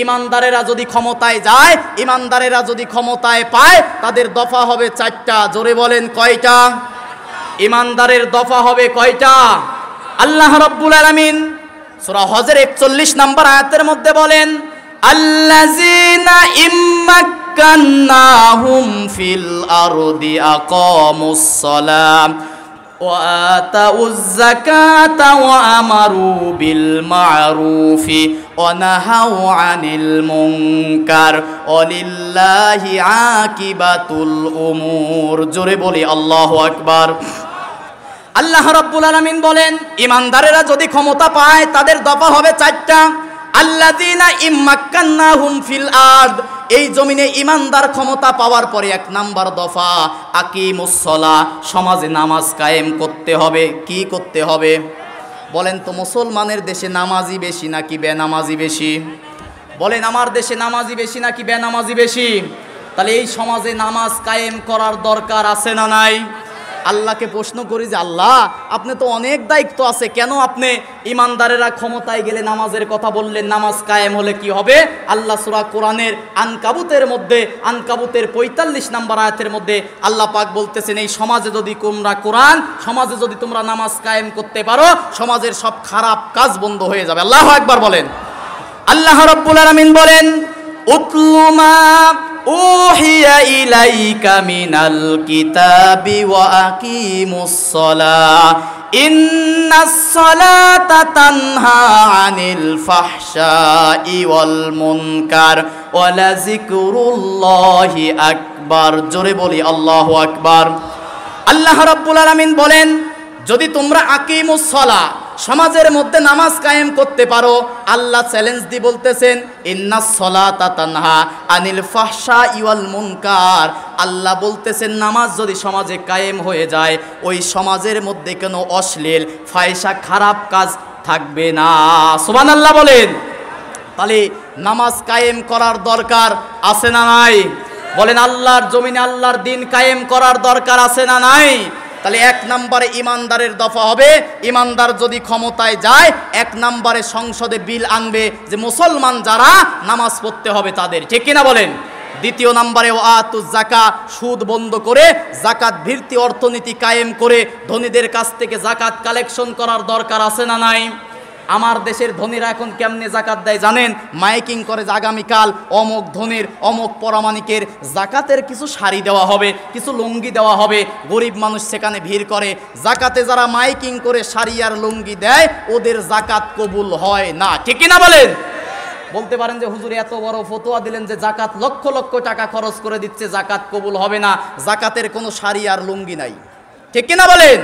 ইমানদারেরা যদি ক্ষমতায় যায়, ইমানদারেরা যদি ক্ষমতায় পায়, তাদের দফা হবে 4টা। জোরে বলেন কয়টা? ইমানদারের দফা হবে কয়টা? আল্লাহ রাব্বুল আলামিন সূরা হজের 41 নম্বর আয়াতের মধ্যে বলেন, আল্লাযীনা ইম্মাক্কান্নাহুম ফিল আরদি আকামুস সালাম ওয়া আতাউয যাকাতা ওয়া আমারু বিল মা'রুফি ওয়া নাহাউ আনিল মুনকার ওয়া লিল্লাহি আকিবাতুল উমুর। জোরে বলি আল্লাহু আকবার। আল্লাহ রাব্বুল আলামিন বলেন, ইমানদারেরা যদি ক্ষমতা পায় তাদের দফা হবে 4টা। আল্লাযীনা ইম্মাক্কান্নাহুম ফিল আরদ, এই জমিনে ইমানদার ক্ষমতা পাওয়ার পরে 1 নাম্বার দফা আকিমুস সালাহ, সমাজে নামাজ কায়েম করতে হবে। কি করতে হবে বলেন তো? মুসলমানের দেশে নামাজি বেশি নাকি বেনামাজি বেশি? বলেন, আমার দেশে নামাজি বেশি নাকি বেনামাজি বেশি? তাহলে এই সমাজে নামাজ কায়েম করার দরকার আছে না নাই? আল্লাহকে প্রশ্ন করি যে আল্লাহ, আপনি তো অনেক দায়িত্ব আছে, কেন আপনি ইমানদারেরা ক্ষমতায় গেলে নামাজের কথা বললেন? নামাজ কায়েম হলে কি হবে? আল্লাহ সূরা কোরআনের আনকাবুতের মধ্যে, আনকাবুতের 45 নম্বর আয়াতের মধ্যে আল্লাহ পাক বলতেছেন, এই সমাজে যদি তোমরা সমাজে যদি তোমরা নামাজ কায়েম করতে পারো, সমাজের সব খারাপ কাজ বন্ধ হয়ে যাবে। আল্লাহু আকবার বলেন। আল্লাহ রাব্বুল আলামিন বলেন, উতলু মা উহিয়া ইলাইকা মিনাল কিতাবি ওয়া আকিমুস সালাহ ইন্নাস সালাতা তানহা আনিল ফাহশাই ওয়াল মুনকার ওয়া লাযিকরুল্লাহি আকবার। জোরে বলি আল্লাহু আকবার। আল্লাহ রাব্বুল আলামিন বলেন, যদি তোমরা আকিমুস সালাহ, সমাজের মধ্যে নামাজ কায়েম করতে পারো, আল্লাহ চ্যালেঞ্জ দিয়ে বলতেছেন, ইন্নাস সালাতা তানহা আনিল ফাহশাই ওয়াল মুনকার। আল্লাহ বলতেছেন, নামাজ যদি সমাজে কায়েম হয়ে যায়, ওই সমাজের মধ্যে কোনো অশ্লীল, ফাহিশা, খারাপ কাজ থাকবে না। সুবহানাল্লাহ বলেন। তাহলে নামাজ কায়েম করার দরকার আছে না নাই? বলেন, আল্লাহর জমিনে আল্লাহর দিন কায়েম করার দরকার আছে না নাই? তাহলে 1 নম্বরে ইমানদারের দফা হবে, ইমানদার যদি ক্ষমতায় যায় 1 নম্বরে সংসদে বিল আনবে যে মুসলমান যারা নামাজ পড়তে হবে তাদের। ঠিক কিনা বলেন? 2 নম্বরে ওয়াতুজ যাকাত, সুদ বন্ধ করে যাকাত ভিত্তিক অর্থনীতি কায়েম করে ধনীদের কাছ থেকে যাকাত কালেকশন করার দরকার আছে না নাই? আমার দেশের ধনীরা এখন কেমনে যাকাত দেয় জানেন? মাইকিং করে যে আগামীকাল অমুক ধনীর, অমুক পরামানিকের যাকাতের কিছু শাড়ি দেওয়া হবে, কিছু লুঙ্গি দেওয়া হবে। গরিব মানুষ সেখানে ভিড় করে। যাকাতে যারা মাইকিং করে শাড়ি আর লুঙ্গি দেয়, ওদের যাকাত কবুল হয় না। ঠিক কিনা বলেন? বলতে পারেন যে হুজুর এত বড় ফতোয়া দিলেন যে যাকাত লক্ষ লক্ষ টাকা খরচ করে দিচ্ছে, যাকাত কবুল হবে না। যাকাতের কোনো শাড়ি আর লুঙ্গি নাই। ঠিক কিনা বলেন?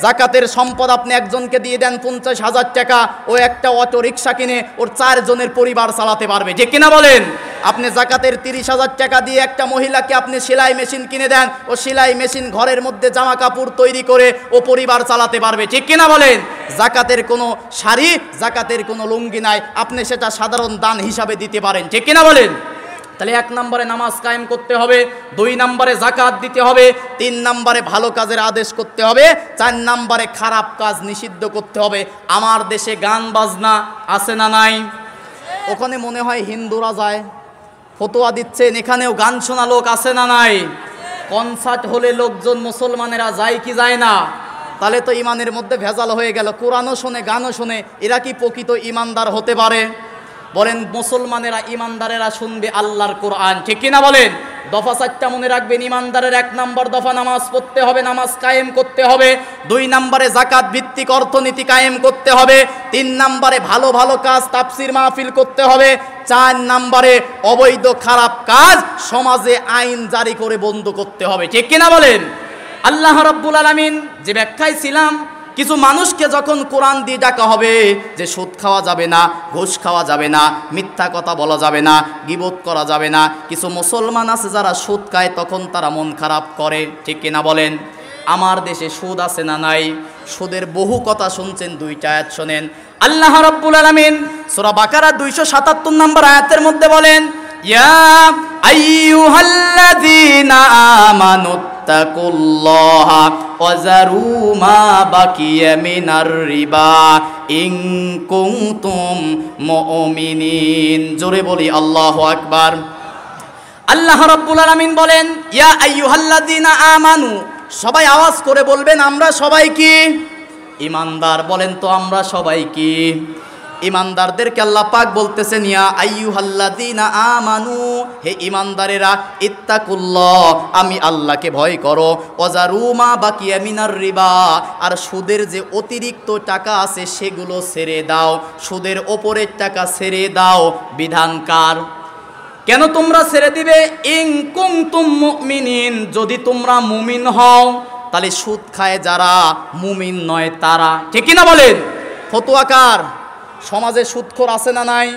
যাকাতের সম্পদ আপনি একজনকে দিয়ে দেন 50,000 টাকা, ও একটা অটো রিক্সা কিনে ওর 4 জনের পরিবার চালাতে পারবে। ঠিক কিনা বলেন? আপনি যাকাতের 30,000 টাকা দিয়ে একটা মহিলাকে আপনি সেলাই মেশিন কিনে দেন, ও সেলাই মেশিন ঘরের মধ্যে জামা কাপড় তৈরি করে ও পরিবার চালাতে পারবে। ঠিক কিনা বলেন? যাকাতের কোনো শাড়ি, যাকাতের কোনো লুঙ্গি নাই, আপনি সেটা সাধারণ দান হিসাবে দিতে পারেন। ঠিক কিনা বলেন? তাহলে 1 নম্বরে নামাজ কায়েম করতে হবে, 2 নম্বরে যাকাত দিতে হবে, 3 নম্বরে ভালো কাজের আদেশ করতে হবে, 4 নম্বরে খারাপ কাজ নিষিদ্ধ করতে হবে। আমার দেশে গান বাজনা আছে না নাই? ওখানে মনে হয় হিন্দুরা যায়, ফতোয়া দিচ্ছেন, এখানেও গান শোনা লোক আছে না নাই? কনসার্ট হলে লোকজন মুসলমানেরা যায় কি যায় না? তাহলে তো ইমানের মধ্যে ভেজাল হয়ে গেল। কোরআনও শোনে, গানও শোনে, এরা কি প্রকৃত ইমানদার হতে পারে? বলেন, মুসলমানেরা ইমানদারেরা শুনবে আল্লাহর কোরআন। ঠিক কিনা বলেন? দফা 4টা মনে রাখবেন। ইমানদারের 1 নম্বর দফা নামাজ পড়তে হবে, নামাজ কায়েম করতে হবে। 2 নম্বরে যাকাত ভিত্তিক অর্থনীতি কায়েম করতে হবে। 3 নম্বরে ভালো ভালো কাজ, তাফসির মাহফিল করতে হবে। 4 নম্বরে অবৈধ খারাপ কাজ সমাজে আইন জারি করে বন্ধ করতে হবে। ঠিক কিনা বলেন? আল্লাহ রাব্বুল আলামিন যে ব্যাখ্যায় ছিলাম, কিছু মানুষকে যখন কোরআন দিয়ে ডাকা হবে যে সুদ খাওয়া যাবে না, ঘুষ খাওয়া যাবে না, মিথ্যা কথা বলা যাবে না, গীবত করা যাবে না, কিছু মুসলমান আছে যারা সুদ খায়, তখন তারা মন খারাপ করে। ঠিক কিনা বলেন? আমার দেশে সুদ আছে না নাই? সুদের বহু কথা শুনছেন, 2টা আয়াত শোনেন। আল্লাহ রাব্বুল আলামিন সূরা বাকারা 277 নম্বর আয়াতের মধ্যে বলেন, ইয়া আইয়ুহাল্লাযীনা আমানুত্তাকুল্লাহা ওয়াজারু মা বাকিয়া মিনার রিবা ইন কুনতুম মুমিনিন। জোরে বলি আল্লাহু আকবার। আল্লাহ রাব্বুল আলামিন বলেন, ইয়া আইয়ুহাল্লাযীনা আমানু, সবাই আওয়াজ করে বলবেন আমরা সবাই কি ঈমানদার? বলেন তো আমরা সবাই কি ঈমানদারদেরকে আল্লাহ পাক বলতেছেন, ইয়া আইয়ুহাল্লাযীনা আমানু, হে ঈমানদারেরা, ইত্তাকুল্লাহ, আমি আল্লাহকে ভয় করো, ওয়াজারু মা বাকিয়া মিনার রিবা, আর সুদের যে অতিরিক্ত টাকা আছে সেগুলো ছেড়ে দাও, সুদের ওপরের টাকা ছেড়ে দাও। বিধানকার কেন তোমরা ছেড়ে দিবে? ইন কুনতুম মুমিনিন, যদি তোমরা মুমিন হও। তাহলে সুদ খায় যারা মুমিন নয় তারা, ঠিক না বলেন? ফতোয়াকার সমাজে সুদখোর আছে না নাই?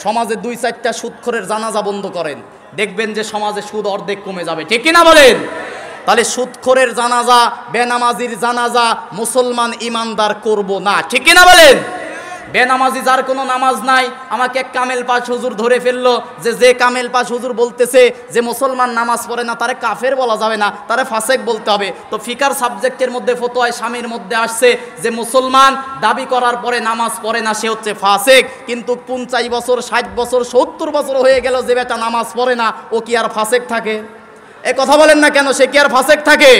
সমাজে 2-4টা সুদখোরের জানাজা বন্ধ করেন, দেখবেন যে সমাজে সুদ অর্ধেক কমে যাবে, ঠিক না বলেন? তাহলে সুদখোরের জানাজা, বেনামাজির জানাজা মুসলমান ঈমানদার করব না, ঠিক না বলেন? বেনামাজি যার কোনো নামাজ নাই, আমাকে এক কামেল পাশ হুজুর ধরে ফেললো যে কামেল পাশ হুজুর বলতেছে যে মুসলমান নামাজ পড়ে না, তারে কাফের বলা যাবে না, তারে ফাসেক বলতে হবে। তো ফিকার সাবজেক্টের মধ্যে ফতোয়ায় স্বামীর মধ্যে আসছে যে মুসলমান দাবি করার পরে নামাজ পড়ে না, সে হচ্ছে ফাসেক। কিন্তু 50 বছর, 60 বছর, 70 বছর হয়ে গেল যে বেটা নামাজ পড়ে না, ও কি আর ফাসেক থাকে? এ কথা বলেন না কেন? সে কি আর ফাসেক থাকে?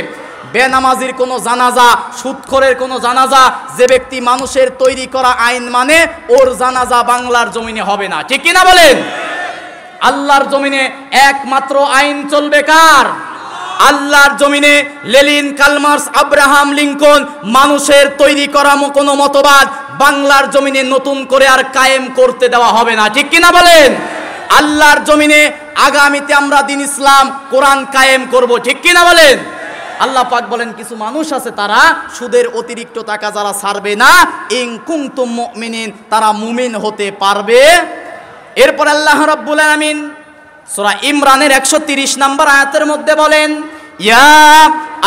বেনামাজির কোনো জানাজা, সুদখোরের কোনো জানাজা, যে ব্যক্তি মানুষের তৈরি করা আইন মানে, ওর জানাজা বাংলার জমিনে হবে না, ঠিক কিনা বলেন? আল্লাহর জমিনে একমাত্র আইন চলবে কার? আল্লাহর জমিনে Lenin, Karl Marx, Abraham Lincoln, মানুষের তৈরি করা কোনো মতবাদ বাংলার জমিনে নতুন করে আর কায়েম করতে দেওয়া হবে না, ঠিক কিনা বলেন? আল্লাহর জমিনে আগামীতে আমরা দ্বীন ইসলাম, কোরআন কায়েম করব, ঠিক কিনা বলেন? আল্লাহ পাক বলেন, কিছু মানুষ আছে তারা সুদের অতিরিক্ত টাকা যারা ছাড়বে না, ইন কুনতুম মুমিনিন, তারা মুমিন হতে পারবে। এরপর আল্লাহ রাব্বুল আলামিন সূরা ইমরানের 130 নম্বর আয়াতের মধ্যে বলেন, ইয়া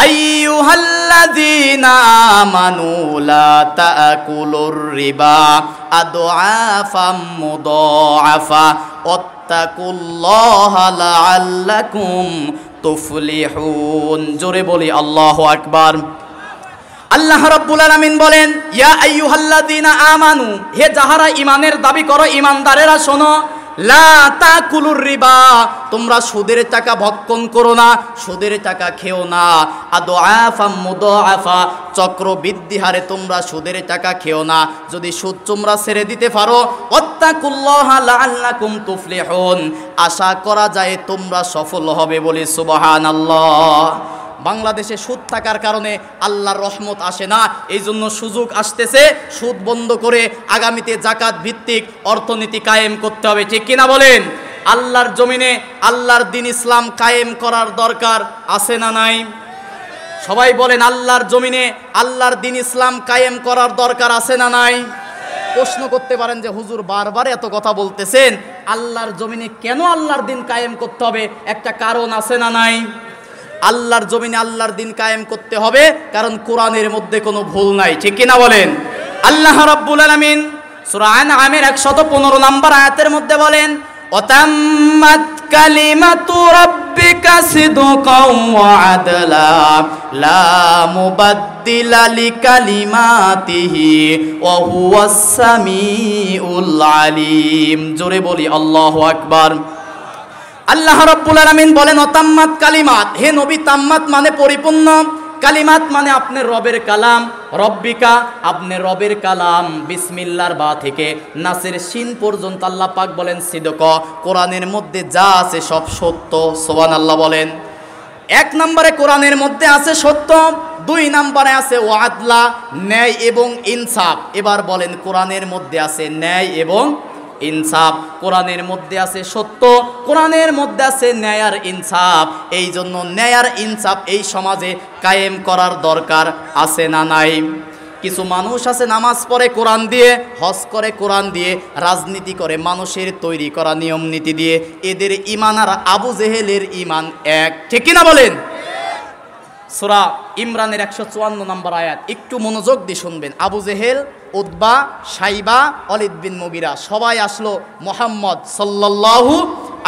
আইয়ুহাল্লাযীনা আমানু লা তাকুলুর রিবা আদআফাম মুদাআফা ওয়াত্তাকুল্লাহা লাআল্লাকুম তুফলিহুন। জোরে বলি আল্লাহু আকবার। আল্লাহ রাব্বুল আলামিন বলেন, ইয়া আইয়ুহাল্লাযীনা আমানু, হে যাহারা ঈমানের দাবি করো, ঈমানদারেরা শোনো, লা তাকুলুর রিবা, তোমরা সুদের টাকা ভক্ষণ করো না, সুদের টাকা খেও না। আদআফাম মুদাআফা, চক্রবৃদ্ধি হারে তোমরা সুদের টাকা খেও না। যদি সুদ তোমরা ছেড়ে দিতে পারো, ওয়াত্তাকুল্লাহা লাআল্লাকুম তুফলিহুন, আশা করা যায় তোমরা সফল হবে। বলি সুবহানাল্লাহ। বাংলাদেশে সুদ থাকার কারণে আল্লাহর রহমত আসে না, এই জন্য সুযোগ আসতেছে সুদ বন্ধ করে আগামীতে জাকাত ভিত্তিক অর্থনীতি কায়েম করতে হবে, ঠিক কিনা বলেন? আল্লাহর জমিনে আল্লাহর দ্বীন ইসলাম কায়েম করার দরকার আছে না নাই? সবাই বলেন, আল্লাহর জমিনে আল্লাহর দ্বীন ইসলাম কায়েম করার দরকার আছে না নাই? প্রশ্ন করতে পারেন যে হুজুর বারবার এত কথা বলতেছেন, আল্লাহর জমিনে কেন আল্লাহর দ্বীন কায়েম করতে হবে? একটা কারণ আছে না নাই? আল্লাহর জমিনে আল্লাহর দ্বীন কায়েম করতে হবে কারণ কোরআনের মধ্যে কোনো ভুল নাই, ঠিক কিনা বলেন? আল্লাহ রাব্বুল আলামিন সূরা আনআমের 115 নম্বর আয়াতের মধ্যে বলেন, ওয়াতাম্মাত কালিমাতু রাব্বিকা সিদকাও ওয়া আদলা লা মুবাদদিলা লিকালিমাতিহি ওয়া হুয়াস সামিউল আলিম। জোরে বলি আল্লাহু আকবার। আল্লাহ রাব্বুল আলামিন বলেন, ওতাম্মাত কালিমাত, হে নবী, তাম্মাত মানে পরিপূর্ণ, কালিমাত মানে আপনার রবের কালাম, রব্বিকা আপনার রবের কালাম, বিসমিল্লাহর বা থেকে নাসের শিন পর্যন্ত আল্লাহ পাক বলেন সিদক, কোরআনের মধ্যে যা আছে সব সত্য। সুবহানাল্লাহ বলেন। 1 নম্বরে কোরআনের মধ্যে আছে সত্য, 2 নম্বরে আছে ওয়াদলা, ন্যায় এবং ইনসাফ। এবার বলেন, কোরআনের মধ্যে আছে ন্যায় এবং ইনসাফ, কোরআনের মধ্যে আছে সত্য, কোরআনের মধ্যে আছে ন্যায় আর ইনসাফ। এই জন্য ন্যায় আর ইনসাফ এই সমাজে কায়েম করার দরকার আছে না নাই? কিছু মানুষ আছে নামাজ পড়ে কোরআন দিয়ে, হজ করে কোরআন দিয়ে, রাজনীতি করে মানুষের তৈরি করা নিয়ম নীতি দিয়ে। এদের ঈমান আর আবু জেহেলের ঈমান এক, ঠিক কিনা বলেন? সূরা ইমরানের 154 নম্বর আয়াত, একটু মনোযোগ দিয়ে শুনবেন। আবু জেহেল, উতবা, শাইবা, ওয়ালিদ বিন মুগিরা সবাই আসলো মুহাম্মদ সাল্লাল্লাহু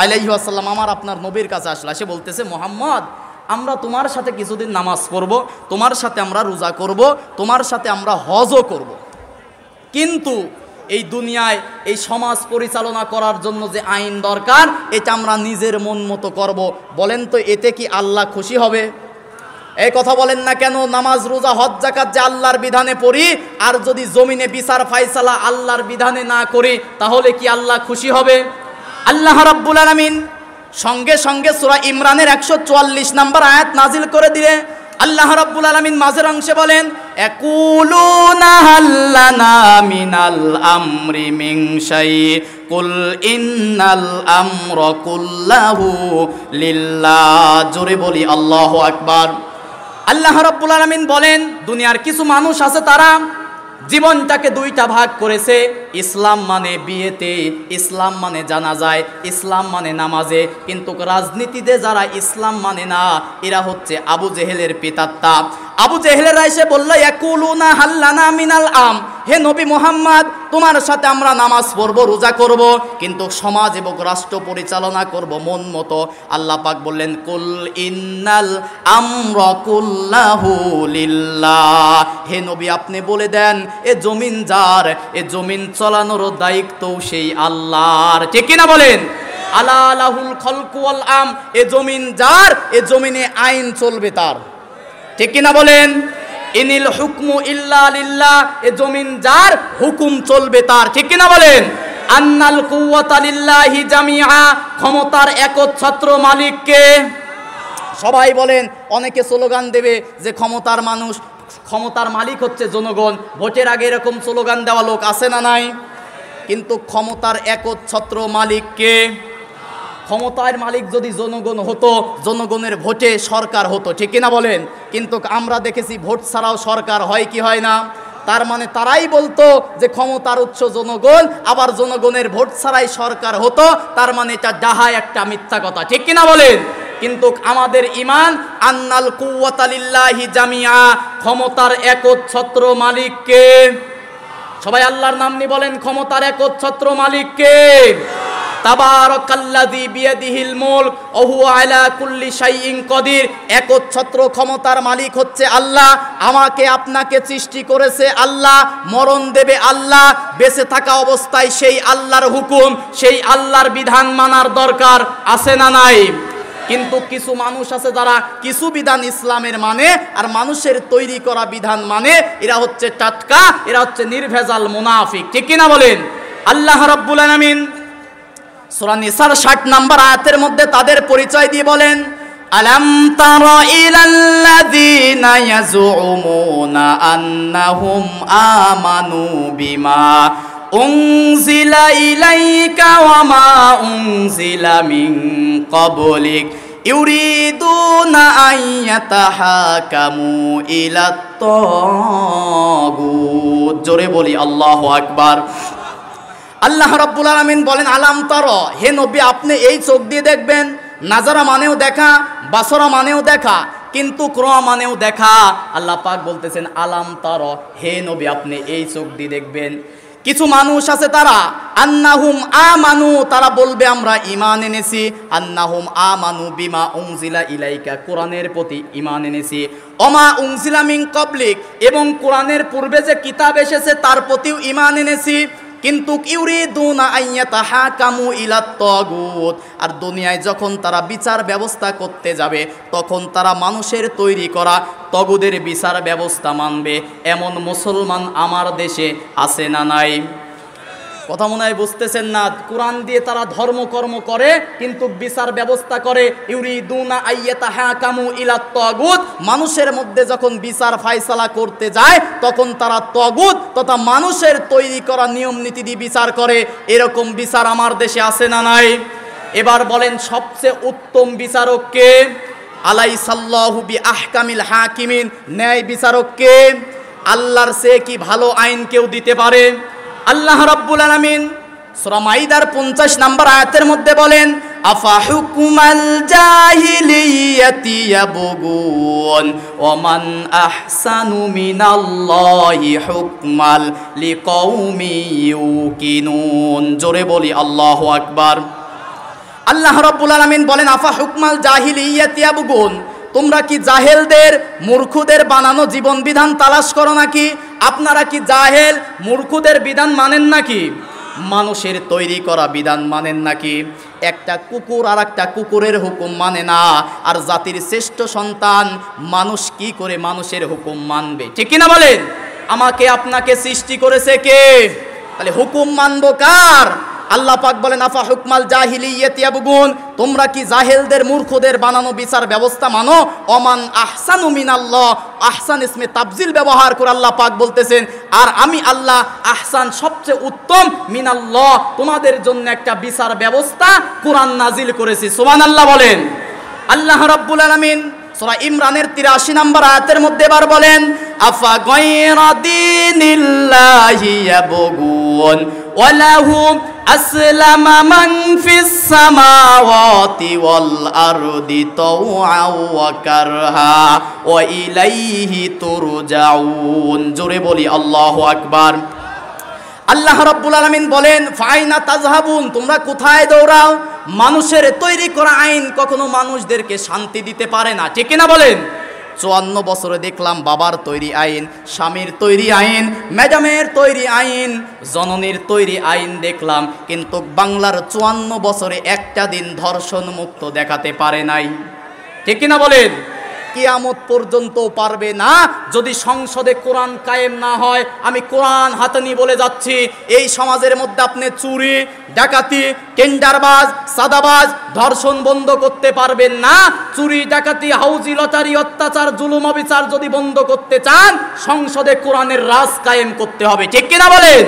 আলাইহি ওয়াসাল্লাম, আমার আপনার নবীর কাছে আসলো। সে বলতেছে, মুহাম্মদ আমরা তোমার সাথে কিছুদিন নামাজ পড়ব, তোমার সাথে আমরা রোজা করব, তোমার সাথে আমরা হজও করব। কিন্তু এই দুনিয়ায় এই সমাজ পরিচালনা করার জন্য যে আইন দরকার, এটা আমরা নিজের মন মতো করব। বলেন তো এতে কি আল্লাহ খুশি হবে? এই কথা বলেন না কেন? নামাজ রোজা হজ যাকাত যে আল্লাহর বিধানে পড়ি, আর যদি জমিনে বিচার ফায়সালা আল্লাহর বিধানে না করি, তাহলে কি আল্লাহ খুশি হবে? আল্লাহ রাব্বুল আলামিন সঙ্গে সঙ্গে সূরা ইমরানের 144 নম্বর আয়াত নাজিল করে দিলে আল্লাহ রাব্বুল আলামিন মাঝের অংশে বলেন, ইয়াকুলুনা হাল্লানা মিনাল আমরি মিন শাই কুল ইন্নাল আমরা কুল্লাহু লিল্লাহ। জোরে বলি আল্লাহু আকবার। আল্লাহ রাব্বুল আলামিন বলেন, দুনিয়ার কিছু মানুষ আছে তারা জীবনটাকে দুইটা ভাগ করেছে। ইসলাম মানে বিয়েতে, ইসলাম মানে জানাজায়, ইসলাম মানে নামাজে। কিন্তু রাজনীতিতে যারা ইসলাম মানে না, এরা হচ্ছে আবু জেহেলের পিতাত্তা। আবু জেহেলেরা এসে বলল, ইয়াকুলুনা হাল্লানা মিনাল আম, হে নবী মুহাম্মদ, তোমার সাথে আমরা নামাজ পড়ব, রোজা করব, কিন্তু সমাজ এবং রাষ্ট্র পরিচালনা করব মন মতো। আল্লাহ পাক বললেন, কুল ইন্নাল আমরা কুল্লাহু লিল্লাহ। হে নবী আপনি বলে দেন, এ জমিন যার, এ জমিন চালানোর দায়িত্ব সেই আল্লাহর। ঠিক কিনা বলেন? আলা লাহুল খালকু ওয়াল আম, এ জমিন যার, এ জমিনে আইন চলবে তার। ঠিক কিনা বলেন? ইনিল হুকমু ইল্লা লিল্লাহ, এ জমিন যার, হুকুম চলবে তার। ঠিক কিনা বলেন? আন্নাল কুওয়াতা লিল্লাহি জামিআ, ক্ষমতার একচ্ছত্র মালিক কে? সবাই বলেন। অনেকে স্লোগান দেবে যে ক্ষমতার মানুষ, ক্ষমতার মালিক হচ্ছে জনগণ। ভোটের আগে এরকম স্লোগান দেওয়া লোক আছে না নাই? কিন্তু ক্ষমতার একচ্ছত্র মালিক কে? ক্ষমতার মালিক যদি জনগণ হতো, জনগণের ভোটে সরকার হতো। ঠিক কিনা বলেন? কিন্তু আমরা দেখেছি ভোট ছাড়াও সরকার হয় কি হয় না। তার মানে তারাই বলতো যে ক্ষমতার উৎস জনগণ, আবার জনগণের ভোট ছাড়াই সরকার হতো। তার মানে এটা ডাহায় একটা মিথ্যা কথা। ঠিক কিনা বলেন? কিন্তু আমাদের ইমান, আন্নাল কুওয়াতা লিল্লাহি জামিআ, ক্ষমতার একচ্ছত্র মালিক কে? সবাই আল্লাহর নাম নিয়ে বলেন, ক্ষমতার একচ্ছত্র মালিক কে? তাবারাকাল্লাযী বিয়াদিহিল মুলক ওয়া হুয়া আলা কুল্লি শাইইন কাদির। একচ্ছত্র ক্ষমতার মালিক হচ্ছে আল্লাহ। আমাকে আপনাকে সৃষ্টি করেছে আল্লাহ, মরণ দেবে আল্লাহ, বেঁচে থাকা অবস্থায় সেই আল্লাহর হুকুম, সেই আল্লাহর বিধান মানার দরকার আছে না নাই? কিন্তু কিছু মানুষ আছে যারা কিছু বিধান ইসলামের মানে, আর মানুষের তৈরি করা বিধান মানে। এরা হচ্ছে টাটকা, এরা হচ্ছে নির্ভেজাল মুনাফিক। ঠিক কিনা বলেন? আল্লাহ রাব্বুল আলামিন সূরা নিসার 60 নম্বর আয়াতের মধ্যে তাদের পরিচয় দিয়ে বলেন, আলাম তারা ইলাল্লাযীনা ইয়াজউমুনা আন্নাহুম আমানু বিমা উনজিলা ইলাইকা ওয়া মা উনজিলা মিন ক্বাবলিক ইউরিদুনা আন ইয়াতাহাকামু ইলাত তাগুত। জোরে বলি আল্লাহু আকবার। আল্লাহ রাব্বুল আলামিন বলেন, আলাম তারা, হে নবী আপনি এই চোখ দিয়ে দেখবেন। নাজারা মানেও দেখা, বাসরা মানেও দেখা, কিন্তু ক্রোয়া মানেও দেখা। আল্লাহ পাক বলতেছেন আলাম তারা, হে নবী আপনি এই চোখ দিয়ে দেখবেন। কিছু মানুষ আছে তারা আন্নাহুম আমানু, তারা বলবে আমরা ঈমান এনেছি। আন্নাহুম আমানু বিমা উনজিলা ইলাইকা, কোরআনের প্রতি ঈমান এনেছি। ওমা উনজিলা মিন ক্বাবলিক, এবং কোরআনের পূর্বে যে কিতাব এসেছে তার প্রতিও ঈমান এনেছি। কিন্তু ইউরিদুনা আন ইয়াতাহাকামু ইলাত তাগুত, আর দুনিয়ায় যখন তারা বিচার ব্যবস্থা করতে যাবে, তখন তারা মানুষের তৈরি করা তগুদের বিচার ব্যবস্থা মানবে। এমন মুসলমান আমার দেশে আছে না নাই? কথা মনে হয় বুঝতেছেন না। কোরআন দিয়ে তারা ধর্মকর্ম করে, কিন্তু বিচার ব্যবস্থা করে ইউরিদুনা আন ইয়াতাহাকামু ইলাত তাগুত। মানুষের মধ্যে যখন বিচার ফায়সালা করতে যায়, তখন তারা তাগুত তথা মানুষের তৈরি করা নিয়ম নীতি দিয়ে বিচার করে। এরকম বিচার আমার দেশে আছে না নাই? এবার বলেন, সবচেয়ে উত্তম বিচারক কে? আলাইসাল্লাহু বিআহকামিল হাকিমিন, ন্যায় বিচারক কে? আল্লাহর চেয়ে কি ভালো আইন কেউ দিতে পারে? আল্লাহ রাব্বুল আলামিন সূরা মাইদার 50 নম্বর আয়াতের মধ্যে বলেন, আফা হুকুমাল জাহিলিয়াতি ইয়াবগুন ওয়া মান আহসানু মিনাল্লাহি হুকমাল লিকাউমি ইউকিনুন। জোরে বলি আল্লাহু আকবার। আল্লাহ রাব্বুল আলামিন বলেন, আফা হুকমাল জাহিলিয়াতি ইয়াবগুন, তোমরা কি জাহেলদের মূর্খদের বানানো জীবন বিধান তালাশ করো নাকি? আপনারা কি জাহেল মূর্খদের বিধান মানেন নাকি? মানুষের তৈরি করা বিধান মানেন নাকি? একটা কুকুর আর একটা কুকুরের হুকুম মানে না, আর জাতির শ্রেষ্ঠ সন্তান মানুষ কি করে মানুষের হুকুম মানবে? ঠিক কিনা বলেন? আমাকে আপনাকে সৃষ্টি করেছে কে? তাহলে হুকুম মানবো কার? আল্লাহ পাক বলেন আফা হুকমাল জাহিলিয়াতি ইয়াবগুন, তোমরা কি জাহেলদের মূর্খদের বানানো বিচার ব্যবস্থা মানো? ওমান আহসানু মিনাল্লাহ, আহসান ইসমে তাফজিল ব্যবহার করে আল্লাহ পাক বলতেছেন আর আমি আল্লাহ আহসান সবচেয়ে উত্তম মিনাল্লাহ তোমাদের জন্য একটা বিচার ব্যবস্থা কোরআন নাজিল করেছি। সুবহানাল্লাহ বলেন। আল্লাহ রাব্বুল আলামিন সূরা ইমরানের 83 নম্বর আয়াতের মধ্যে এবার বলেন আফা গায়রা দীনিল্লাহি ইয়াবগুন ওয়া লাহু আসলামা মান ফিস সামাওয়াতি ওয়াল আরদি তাওআন ওয়া কারহা ওয়া ইলাইহি তুরজাউন। জোরে বলি আল্লাহু আকবার। আল্লাহ রাব্বুল আলামিন বলেন ফাইনা তাযহাবুন, তোমরা কোথায় দৌড়াও? মানুষের তৈরি করা আইন কখনো মানুষদেরকে শান্তি দিতে পারে না। ঠিক কিনা বলেন? 54 বছরে দেখলাম বাবার তৈরি আইন, স্বামীর তৈরি আইন, ম্যাডামের তৈরি আইন, জননীর তৈরি আইন দেখলাম, কিন্তু বাংলার 54 বছরে একটা দিন ধর্ষণ মুক্ত দেখাতে পারে নাই। ঠিক কিনা বলেন? কিয়ামত পর্যন্ত পারবে না যদি সংসদে কোরআন কায়েম না হয়। আমি কোরআন হাতে নিয়ে বলে যাচ্ছি, এই সমাজের মধ্যে আপনি চুরি, ডাকাতি, টেন্ডারবাজ, সাদাবাজ, ধর্ষণ বন্ধ করতে পারবেন না। চুরি, ডাকাতি, হাউজি লটারি, অত্যাচার, জুলুম, অবিচার যদি বন্ধ করতে চান, সংসদে কোরআনের রাজ কায়েম করতে হবে। ঠিক কিনা বলেন?